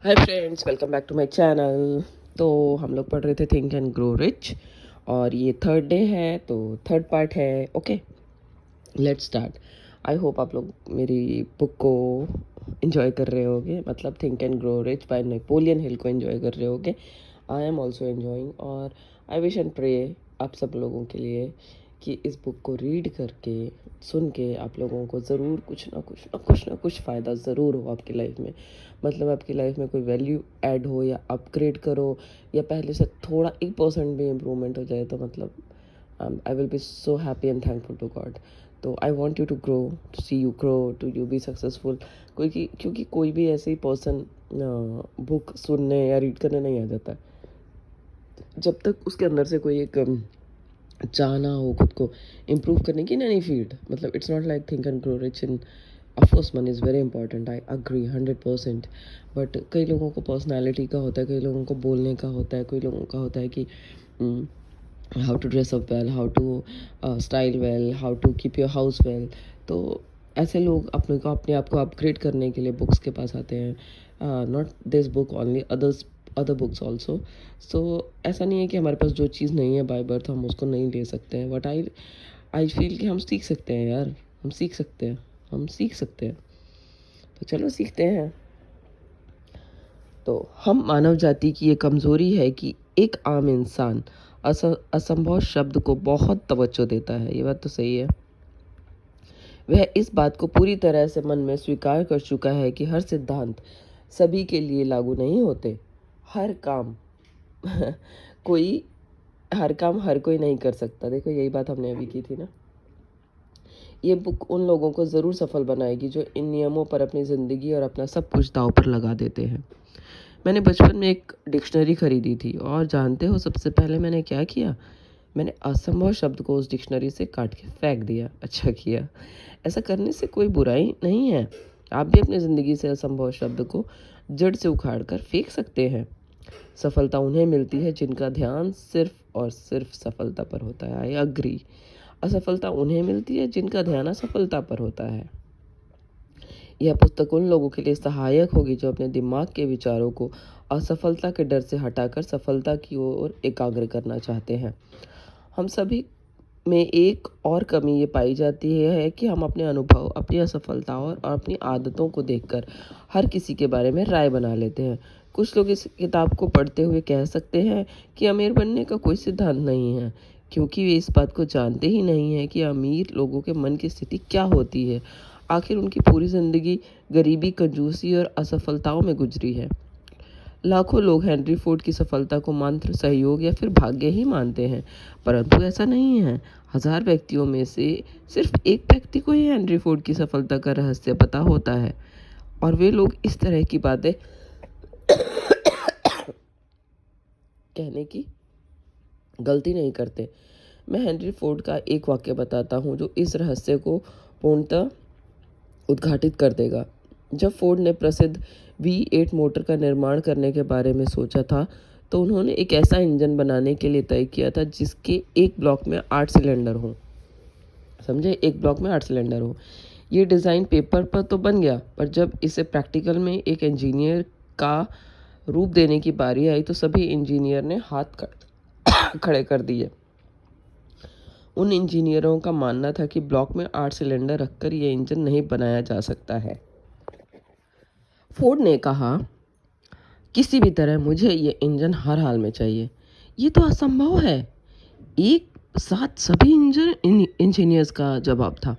Hi friends, welcome back to my channel. तो हम लोग पढ़ रहे थे थिंक एंड ग्रो रिच और ये थर्ड डे है, तो थर्ड पार्ट है। Okay, let's start. I hope आप लोग मेरी बुक को इन्जॉय कर रहे होगे, मतलब think and grow rich by Napoleon Hill को इन्जॉय कर रहे होगे। आई एम ऑल्सो एन्जॉइंग और आई विश एंड प्रे आप सब लोगों के लिए कि इस बुक को रीड करके सुन के आप लोगों को ज़रूर कुछ ना कुछ फ़ायदा ज़रूर हो आपकी लाइफ में। मतलब आपकी लाइफ में कोई वैल्यू ऐड हो या अपग्रेड करो या पहले से थोड़ा 1% भी इम्प्रूवमेंट हो जाए, तो मतलब I will be so happy and thankful to God. तो I want you to grow, to see you grow, to you be successful. क्योंकि कोई भी ऐसे ही पर्सन बुक सुनने या रीड करने नहीं आ जाता है जब तक उसके अंदर से कोई एक चाहना हो खुद को इम्प्रूव करने की नई फील्ड। मतलब it's not like think and grow rich in of course money is very important, I agree 100%। But कई लोगों को पर्सनैलिटी का होता है, कई लोगों को बोलने का होता है, कई लोगों का होता है कि how to dress up well, how to style well, how to keep your house well. तो ऐसे लोग अपने आप को अपग्रेड करने के लिए बुक्स के पास आते हैं। Not this book only, other books also. So ऐसा नहीं है कि हमारे पास जो चीज़ नहीं है बाय बर्थ हम उसको नहीं ले सकते हैं। बट आई फील कि हम सीख सकते हैं यार, हम सीख सकते हैं, हम सीख सकते हैं। तो चलो सीखते हैं। तो हम मानव जाति की ये कमज़ोरी है कि एक आम इंसान असंभव शब्द को बहुत तवज्जो देता है। ये बात तो सही है। वह इस बात को पूरी तरह से मन में स्वीकार कर चुका है कि हर सिद्धांत सभी के लिए लागू नहीं होते। हर काम कोई हर काम हर कोई नहीं कर सकता। देखो, यही बात हमने अभी की थी ना। ये बुक उन लोगों को ज़रूर सफल बनाएगी जो इन नियमों पर अपनी ज़िंदगी और अपना सब कुछ दांव पर लगा देते हैं। मैंने बचपन में एक डिक्शनरी खरीदी थी और जानते हो सबसे पहले मैंने क्या किया? मैंने असंभव शब्द को उस डिक्शनरी से काट के फेंक दिया। अच्छा किया। ऐसा करने से कोई बुराई नहीं है। आप भी अपनी ज़िंदगी से असंभव शब्द को जड़ से उखाड़ कर फेंक सकते हैं। सफलता उन्हें मिलती है जिनका ध्यान सिर्फ और सिर्फ सफलता पर होता है। I agree. असफलता उन्हें मिलती है जिनका ध्यान असफलता पर होता है। यह पुस्तक उन लोगों के लिए सहायक होगी जो अपने दिमाग के विचारों को असफलता के डर से हटाकर सफलता की ओर एकाग्र करना चाहते हैं। हम सभी में एक और कमी ये पाई जाती है कि हम अपने अनुभव, अपनी असफलताओं और अपनी आदतों को देखकर हर किसी के बारे में राय बना लेते हैं। कुछ लोग इस किताब को पढ़ते हुए कह सकते हैं कि अमीर बनने का कोई सिद्धांत नहीं है, क्योंकि वे इस बात को जानते ही नहीं हैं कि अमीर लोगों के मन की स्थिति क्या होती है। आखिर उनकी पूरी ज़िंदगी गरीबी, कंजूसी और असफलताओं में गुजरी है। लाखों लोग हेनरी फोर्ड की सफलता को मंत्र, सहयोग या फिर भाग्य ही मानते हैं, परंतु ऐसा नहीं है। 1000 व्यक्तियों में से सिर्फ एक व्यक्ति को ही हेनरी फोर्ड की सफलता का रहस्य पता होता है, और वे लोग इस तरह की बातें कहने की गलती नहीं करते। मैं हेनरी फोर्ड का एक वाक्य बताता हूँ जो इस रहस्य को पूर्णतः उद्घाटित कर देगा। जब फोर्ड ने प्रसिद्ध V8 मोटर का निर्माण करने के बारे में सोचा था, तो उन्होंने एक ऐसा इंजन बनाने के लिए तय किया था जिसके एक ब्लॉक में 8 सिलेंडर हों। समझे, एक ब्लॉक में 8 सिलेंडर हो। ये डिज़ाइन पेपर पर तो बन गया, पर जब इसे प्रैक्टिकल में एक इंजीनियर का रूप देने की बारी आई तो सभी इंजीनियर ने हाथ खड़े कर दिए। उन इंजीनियरों का मानना था कि ब्लॉक में 8 सिलेंडर रखकर यह इंजन नहीं बनाया जा सकता है। फोर्ड ने कहा, किसी भी तरह मुझे ये इंजन हर हाल में चाहिए। ये तो असंभव है, एक साथ सभी इंजीनियर्स का जवाब था।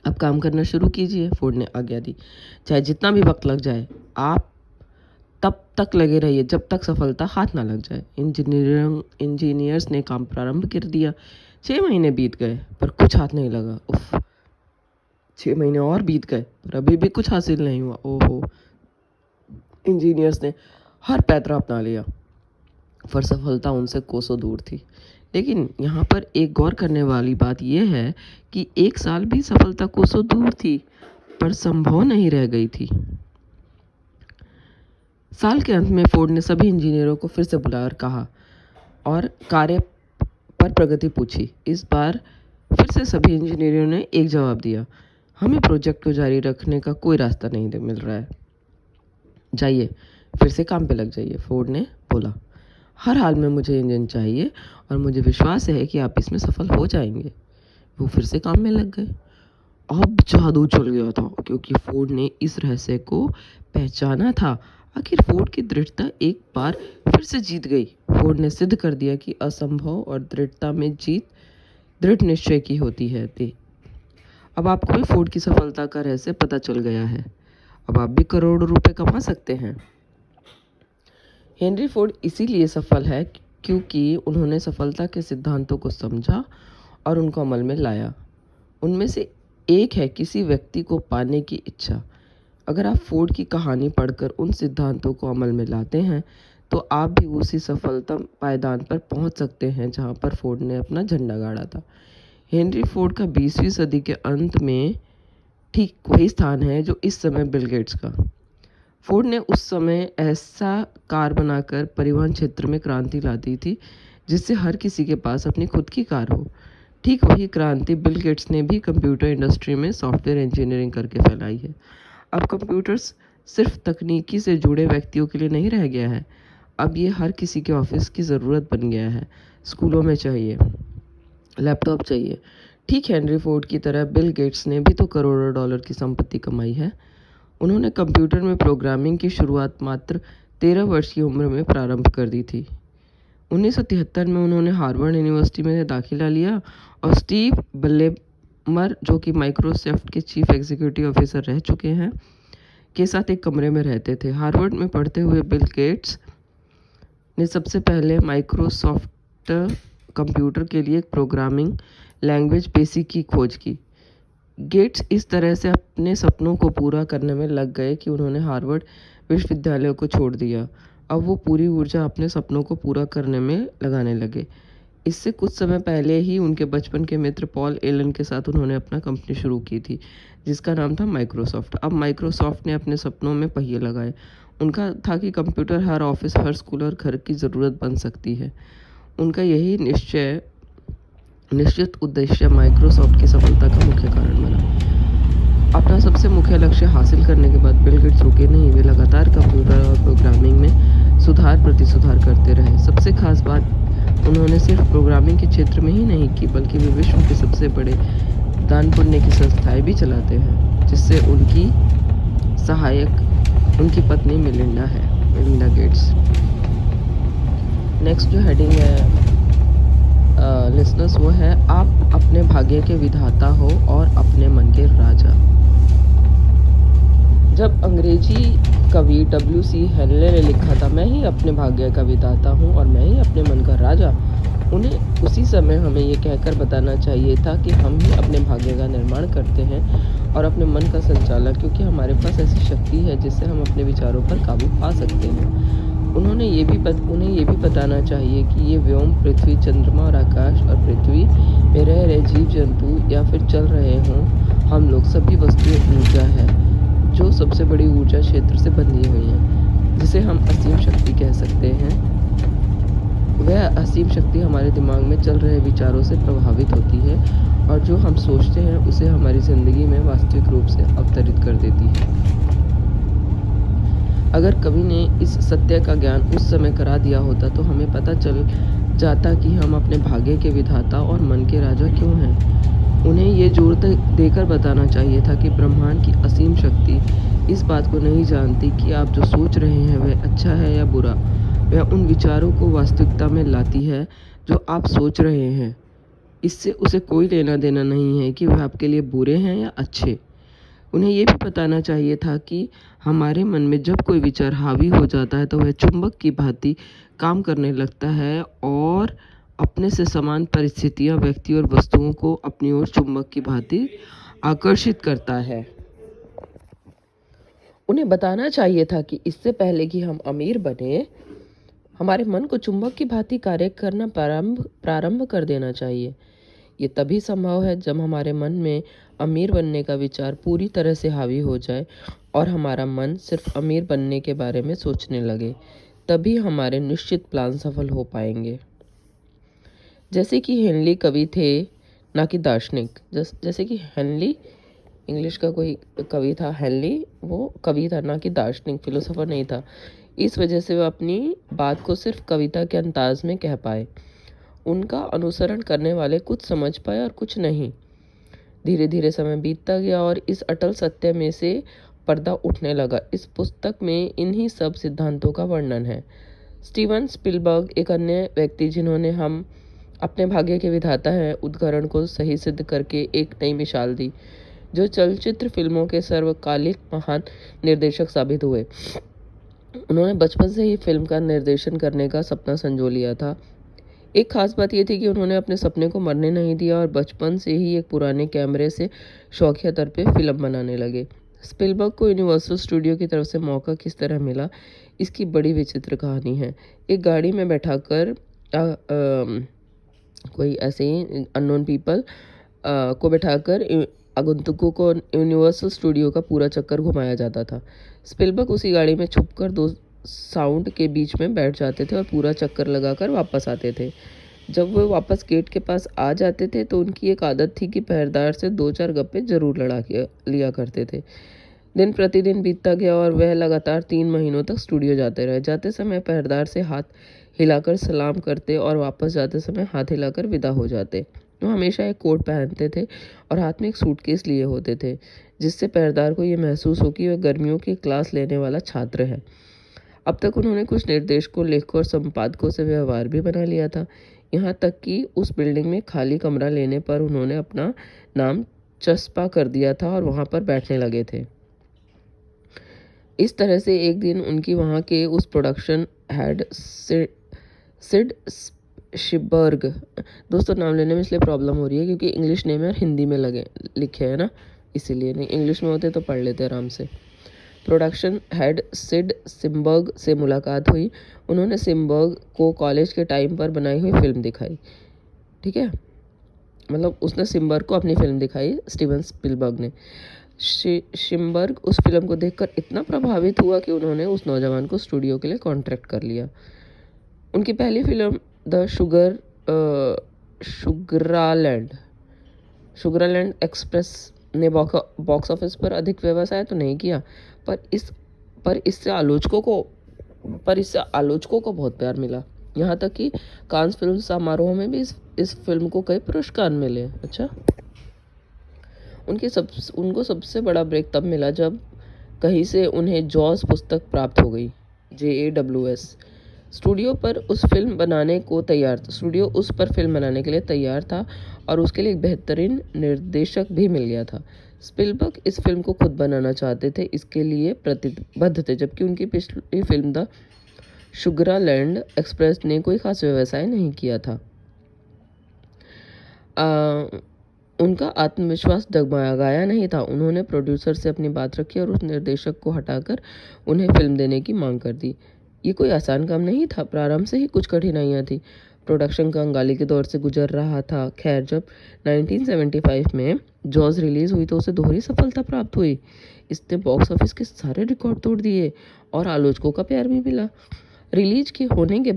अब काम करना शुरू कीजिए, फोर्ड ने आज्ञा दी। चाहे जितना भी वक्त लग जाए, आप तब तक लगे रहिए जब तक सफलता हाथ ना लग जाए। इंजीनियर्स ने काम प्रारंभ कर दिया। 6 महीने बीत गए पर कुछ हाथ नहीं लगा। उफ, 6 महीने और बीत गए पर अभी भी कुछ हासिल नहीं हुआ। ओहो, इंजीनियर्स ने हर पैतरा अपना लिया, पर सफलता उनसे कोसों दूर थी। लेकिन यहाँ पर एक गौर करने वाली बात यह है कि 1 साल भी सफलता कोसों दूर थी, पर संभव नहीं रह गई थी। साल के अंत में फोर्ड ने सभी इंजीनियरों को फिर से बुलाकर कहा और कार्य पर प्रगति पूछी। इस बार फिर से सभी इंजीनियरों ने एक जवाब दिया, हमें प्रोजेक्ट को जारी रखने का कोई रास्ता नहीं मिल रहा है। जाइए फिर से काम पे लग जाइए, फोर्ड ने बोला। हर हाल में मुझे इंजन चाहिए और मुझे विश्वास है कि आप इसमें सफल हो जाएंगे। वो फिर से काम में लग गए। अब जादू चल गया था, क्योंकि फोर्ड ने इस रहस्य को पहचाना था। आखिर फोर्ड की दृढ़ता एक बार फिर से जीत गई। फोर्ड ने सिद्ध कर दिया कि असंभव और दृढ़ता में जीत दृढ़ निश्चय की होती है। अब आपको भी फोर्ड की सफलता का रहस्य पता चल गया है। अब आप भी करोड़ों रुपए कमा सकते हैं। हेनरी फोर्ड इसीलिए सफल है क्योंकि उन्होंने सफलता के सिद्धांतों को समझा और उनको अमल में लाया। उनमें से एक है किसी व्यक्ति को पाने की इच्छा। अगर आप फोर्ड की कहानी पढ़कर उन सिद्धांतों को अमल में लाते हैं तो आप भी उसी सफलता पायदान पर पहुंच सकते हैं जहां पर फोर्ड ने अपना झंडा गाड़ा था। हेनरी फोर्ड का 20वीं सदी के अंत में ठीक वही स्थान है जो इस समय बिल गेट्स का। फोर्ड ने उस समय ऐसा कार बनाकर परिवहन क्षेत्र में क्रांति ला दी थी जिससे हर किसी के पास अपनी खुद की कार हो। ठीक वही क्रांति बिल गेट्स ने भी कंप्यूटर इंडस्ट्री में सॉफ्टवेयर इंजीनियरिंग करके फैलाई है। अब कंप्यूटर्स सिर्फ तकनीकी से जुड़े व्यक्तियों के लिए नहीं रह गया है, अब ये हर किसी के ऑफिस की ज़रूरत बन गया है। स्कूलों में चाहिए, लैपटॉप चाहिए। ठीक हेनरी फोर्ड की तरह बिल गेट्स ने भी तो करोड़ों डॉलर की संपत्ति कमाई है। उन्होंने कंप्यूटर में प्रोग्रामिंग की शुरुआत मात्र 13 वर्ष की उम्र में प्रारंभ कर दी थी। 1973 में उन्होंने हार्वर्ड यूनिवर्सिटी में दाखिला लिया और स्टीव बल्लेमर, जो कि माइक्रोसॉफ्ट के चीफ एग्जीक्यूटिव ऑफिसर रह चुके हैं, के साथ एक कमरे में रहते थे। हार्वर्ड में पढ़ते हुए बिल गेट्स ने सबसे पहले माइक्रोसॉफ्ट कंप्यूटर के लिए एक प्रोग्रामिंग लैंग्वेज बेसिक की खोज की। गेट्स इस तरह से अपने सपनों को पूरा करने में लग गए कि उन्होंने हार्वर्ड विश्वविद्यालय को छोड़ दिया। अब वो पूरी ऊर्जा अपने सपनों को पूरा करने में लगाने लगे। इससे कुछ समय पहले ही उनके बचपन के मित्र पॉल एलन के साथ उन्होंने अपना कंपनी शुरू की थी जिसका नाम था माइक्रोसॉफ्ट। अब माइक्रोसॉफ्ट ने अपने सपनों में पहिए लगाए। उनका था कि कंप्यूटर हर ऑफिस, हर स्कूल और घर की ज़रूरत बन सकती है। उनका यही निश्चित उद्देश्य माइक्रोसॉफ्ट की सफलता का मुख्य कारण बना। अपना सबसे मुख्य लक्ष्य हासिल करने के बाद बिल गेट्स रुके नहीं। वे लगातार कंप्यूटर और प्रोग्रामिंग में सुधार प्रति सुधार करते रहे। सबसे खास बात, उन्होंने सिर्फ प्रोग्रामिंग के क्षेत्र में ही नहीं की, बल्कि वे विश्व के सबसे बड़े दान पुण्य की संस्थाएं भी चलाते हैं, जिससे उनकी सहायक उनकी पत्नी मेलिंडा गेट्स। नेक्स्ट जो हेडिंग है लिसनर्स, वो है आप अपने भाग्य के विधाता हो और अपने मन के राजा। जब अंग्रेजी कवि W.C. हेनले ने लिखा था, मैं ही अपने भाग्य का विधाता हूँ और मैं ही अपने मन का राजा, उन्हें उसी समय हमें ये कहकर बताना चाहिए था कि हम ही अपने भाग्य का निर्माण करते हैं और अपने मन का संचालक, क्योंकि हमारे पास ऐसी शक्ति है जिससे हम अपने विचारों पर काबू पा सकते हैं। उन्हें ये भी बताना चाहिए कि ये व्योम, पृथ्वी, चंद्रमा और आकाश और पृथ्वी में रह रहे जीव जंतु या फिर चल रहे हों, हम लोग सभी वस्तुएं ऊर्जा है जो सबसे बड़ी ऊर्जा क्षेत्र से बंधी हुई हैं, जिसे हम असीम शक्ति कह सकते हैं। वह असीम शक्ति हमारे दिमाग में चल रहे विचारों से प्रभावित होती है और जो हम सोचते हैं उसे हमारी ज़िंदगी में वास्तविक रूप से अवतरित कर देती है। अगर कवि ने इस सत्य का ज्ञान उस समय करा दिया होता तो हमें पता चल जाता कि हम अपने भाग्य के विधाता और मन के राजा क्यों हैं। उन्हें ये जोर देकर बताना चाहिए था कि ब्रह्मांड की असीम शक्ति इस बात को नहीं जानती कि आप जो सोच रहे हैं वह अच्छा है या बुरा। वह उन विचारों को वास्तविकता में लाती है जो आप सोच रहे हैं। इससे उसे कोई लेना देना नहीं है कि वह आपके लिए बुरे हैं या अच्छे। उन्हें ये भी बताना चाहिए था कि हमारे मन में जब कोई विचार हावी हो जाता है तो वह चुंबक की भांति काम करने लगता है और अपने से समान परिस्थितियां, व्यक्ति और वस्तुओं को अपनी ओर चुंबक की भांति आकर्षित करता है। उन्हें बताना चाहिए था कि इससे पहले कि हम अमीर बने, हमारे मन को चुंबक की भांति कार्य करना प्रारंभ कर देना चाहिए। ये तभी संभव है जब हमारे मन में अमीर बनने का विचार पूरी तरह से हावी हो जाए और हमारा मन सिर्फ अमीर बनने के बारे में सोचने लगे। तभी हमारे निश्चित प्लान सफल हो पाएंगे। जैसे कि हेनली कवि थे, ना कि दार्शनिक। जैसे कि हेनली इंग्लिश का कोई कवि था हेनली, वो कवि था ना कि दार्शनिक, फिलोसोफर नहीं था। इस वजह से वो अपनी बात को सिर्फ कविता के अंदाज में कह पाए। उनका अनुसरण करने वाले कुछ समझ पाए और कुछ नहीं। धीरे धीरे समय बीतता गया और इस अटल सत्य में से पर्दा उठने लगा। इस पुस्तक में इन्हीं सब सिद्धांतों का वर्णन है। स्टीवन स्पिलबर्ग एक अन्य व्यक्ति जिन्होंने हम अपने भाग्य के विधाता हैं उद्गारण को सही सिद्ध करके एक नई मिसाल दी, जो चलचित्र फिल्मों के सर्वकालिक महान निर्देशक साबित हुए। उन्होंने बचपन से ही फिल्म का निर्देशन करने का सपना संजो लिया था। एक खास बात यह थी कि उन्होंने अपने सपने को मरने नहीं दिया और बचपन से ही एक पुराने कैमरे से शौकिया तौर पे फिल्म बनाने लगे। स्पिलबर्ग को यूनिवर्सल स्टूडियो की तरफ से मौका किस तरह मिला, इसकी बड़ी विचित्र कहानी है। एक गाड़ी में बैठाकर कोई ऐसे ही अननोन पीपल को बैठाकर आगंतुकों को यूनिवर्सल स्टूडियो का पूरा चक्कर घुमाया जाता था। स्पिलबर्ग उसी गाड़ी में छुपकर दो साउंड के बीच में बैठ जाते थे और पूरा चक्कर लगाकर वापस आते थे। जब वे वापस गेट के पास आ जाते थे तो उनकी एक आदत थी कि पहरेदार से 2-4 गप्पे जरूर लड़ा लिया करते थे। दिन प्रतिदिन बीतता गया और वह लगातार 3 महीनों तक स्टूडियो जाते रहे। जाते समय पहरेदार से हाथ हिलाकर सलाम करते और वापस जाते समय हाथ हिलाकर विदा हो जाते। वो हमेशा एक कोट पहनते थे और हाथ में एक सूटकेस लिए होते थे, जिससे पहरेदार को ये महसूस हो कि वह गर्मियों की क्लास लेने वाला छात्र है। अब तक उन्होंने कुछ निर्देशकों, लेखकों और संपादकों से व्यवहार भी बना लिया था, यहाँ तक कि उस बिल्डिंग में खाली कमरा लेने पर उन्होंने अपना नाम चस्पा कर दिया था और वहाँ पर बैठने लगे थे। इस तरह से एक दिन उनकी वहाँ के उस प्रोडक्शन हेड सिड शिबर्ग, दोस्तों नाम लेने में इसलिए प्रॉब्लम हो रही है क्योंकि इंग्लिश नेम है और हिंदी में लिखे हैं ना, इसीलिए। नहीं इंग्लिश में होते तो पढ़ लेते आराम से। प्रोडक्शन हेड सिड सिम्बर्ग से मुलाकात हुई। उन्होंने सिम्बर्ग को कॉलेज के टाइम पर बनाई हुई फिल्म दिखाई। ठीक है, मतलब उसने सिम्बर्ग को अपनी फिल्म दिखाई, स्टीवन स्पिलबर्ग ने। शिम्बर्ग उस फिल्म को देखकर इतना प्रभावित हुआ कि उन्होंने उस नौजवान को स्टूडियो के लिए कॉन्ट्रैक्ट कर लिया। उनकी पहली फिल्म द शुगरालैंड एक्सप्रेस ने बॉक्स ऑफिस पर अधिक व्यवसाय तो नहीं किया, पर इससे आलोचकों को बहुत प्यार मिला। यहाँ तक कि कांस फिल्म समारोह में भी इस फिल्म को कई पुरस्कार मिले। अच्छा, उनको सबसे बड़ा ब्रेक तब मिला जब कहीं से उन्हें जॉज पुस्तक प्राप्त हो गई, JAWS। स्टूडियो उस पर फिल्म बनाने के लिए तैयार था और उसके लिए एक बेहतरीन निर्देशक भी मिल गया था। स्पिलबर्ग इस फिल्म को खुद बनाना चाहते थे, इसके लिए प्रतिबद्ध थे, जबकि उनकी पिछली फिल्म द शुगरालैंड एक्सप्रेस ने कोई खास व्यवसाय नहीं किया था। उनका आत्मविश्वास डगमगाया नहीं था। उन्होंने प्रोड्यूसर से अपनी बात रखी और उस निर्देशक को हटाकर उन्हें फिल्म देने की मांग कर दी। ये कोई आसान काम नहीं था, प्रारंभ से ही कुछ कठिनाइयाँ थी। प्रोडक्शन कंगाली के दौर से गुजर रहा था। खैर, जब 1975 में जॉज रिलीज़ हुई तो उसे दोहरी सफलता प्राप्त हुई। इसने बॉक्स ऑफिस के सारे रिकॉर्ड तोड़ दिए और आलोचकों का प्यार भी मिला। रिलीज के होने के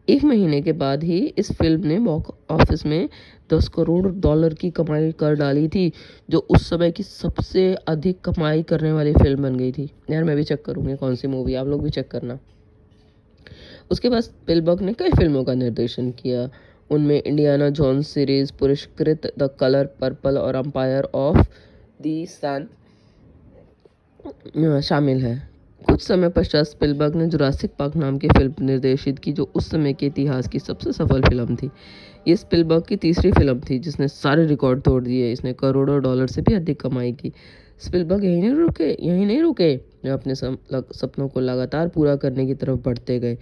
1 महीने के बाद ही इस फिल्म ने बॉक्स ऑफिस में $10 करोड़ की कमाई कर डाली थी, जो उस समय की सबसे अधिक कमाई करने वाली फिल्म बन गई थी। यार मैं भी चेक करूँगी कौन सी मूवी, आप लोग भी चेक करना। उसके बाद स्पिलबर्ग ने कई फिल्मों का निर्देशन किया। उनमें इंडियाना जोन्स सीरीज पुरस्कृत द कलर पर्पल और एम्पायर ऑफ द सन शामिल है। कुछ समय पश्चात स्पिलबर्ग ने जुरासिक पार्क नाम की फिल्म निर्देशित की, जो उस समय के इतिहास की सबसे सफल फिल्म थी। ये स्पिलबर्ग की तीसरी फिल्म थी जिसने सारे रिकॉर्ड तोड़ दिए। इसने करोड़ों डॉलर से भी अधिक कमाई की। स्पिलबर्ग यहीं नहीं रुके, जो अपने सपनों को लगातार पूरा करने की तरफ बढ़ते गए।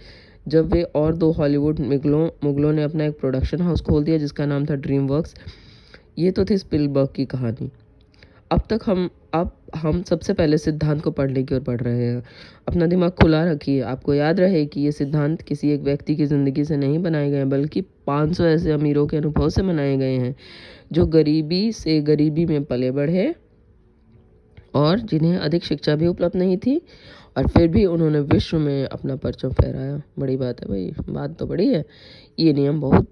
जब वे और 2 हॉलीवुड मुगलों ने अपना एक प्रोडक्शन हाउस खोल दिया जिसका नाम था ड्रीम वर्क्स। ये तो थी स्पिलबर्ग की कहानी। अब हम सबसे पहले सिद्धांत को पढ़ने की ओर बढ़ रहे हैं। अपना दिमाग खुला रखिए। आपको याद रहे कि ये सिद्धांत किसी एक व्यक्ति की ज़िंदगी से नहीं बनाए गए, बल्कि 500 ऐसे अमीरों के अनुभव से बनाए गए हैं, जो गरीबी से गरीबी में पले बढ़े और जिन्हें अधिक शिक्षा भी उपलब्ध नहीं थी, और फिर भी उन्होंने विश्व में अपना परचम फहराया। बड़ी बात है भाई, बात तो बड़ी है। ये नियम बहुत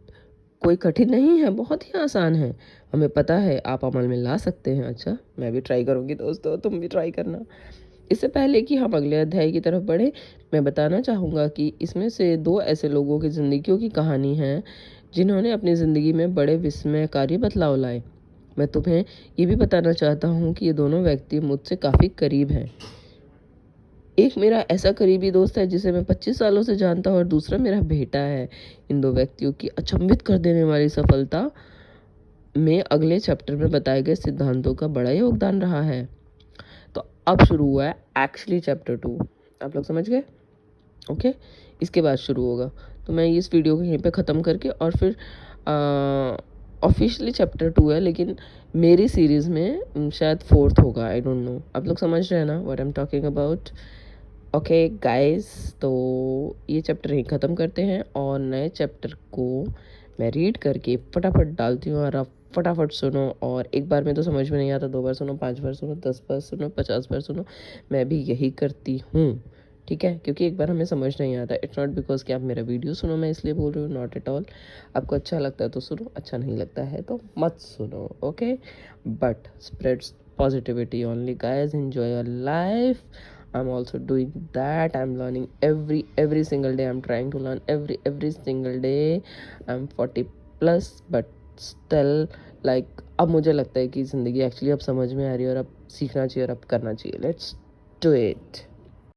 कोई कठिन नहीं है, बहुत ही आसान है। हमें पता है, आप अमल में ला सकते हैं। अच्छा, मैं भी ट्राई करूँगी दोस्तों, तुम भी ट्राई करना। इससे पहले कि हम अगले अध्याय की तरफ बढ़े, मैं बताना चाहूँगा कि इसमें से 2 ऐसे लोगों की ज़िंदगियों की कहानी है, जिन्होंने अपनी ज़िंदगी में बड़े विस्मयकारी बदलाव लाए। मैं तुम्हें ये भी बताना चाहता हूँ कि ये दोनों व्यक्ति मुझसे काफ़ी करीब हैं। एक मेरा ऐसा करीबी दोस्त है जिसे मैं 25 सालों से जानता हूँ और दूसरा मेरा बेटा है। इन 2 व्यक्तियों की अचंभित कर देने वाली सफलता में अगले चैप्टर में बताए गए सिद्धांतों का बड़ा योगदान रहा है। तो अब शुरू हुआ है एक्चुअली चैप्टर 2। आप लोग समझ गए? ओके, इसके बाद शुरू होगा। तो मैं इस वीडियो को यहीं पे ख़त्म करके और फिर ऑफिशियली चैप्टर 2 है, लेकिन मेरी सीरीज़ में शायद 4th होगा, आई डोंट नो। आप लोग समझ रहे हैं ना what I am talking about? Okay guys, तो ये चैप्टर ही ख़त्म करते हैं और नए चैप्टर को मैं रीड करके फटाफट डालती हूँ और आप फटाफट सुनो। और एक बार में तो समझ में नहीं आता, 2 बार सुनो, 5 बार सुनो, 10 बार सुनो, 50 बार सुनो। मैं भी यही करती हूँ, ठीक है? क्योंकि एक बार हमें समझ नहीं आता। इट्स नॉट बिकॉज कि आप मेरा वीडियो सुनो मैं इसलिए बोल रही हूँ, नॉट एट ऑल। आपको अच्छा लगता है तो सुनो, अच्छा नहीं लगता है तो मत सुनो, okay? But spreads positivity only, guys. Enjoy your life. I'm also doing that. I'm learning every single day. I'm trying to learn every single day. I'm 40 plus, but still like अब मुझे लगता है कि ज़िंदगी एक्चुअली अब समझ में आ रही है और अब सीखना चाहिए और अब करना चाहिए. Let's do it.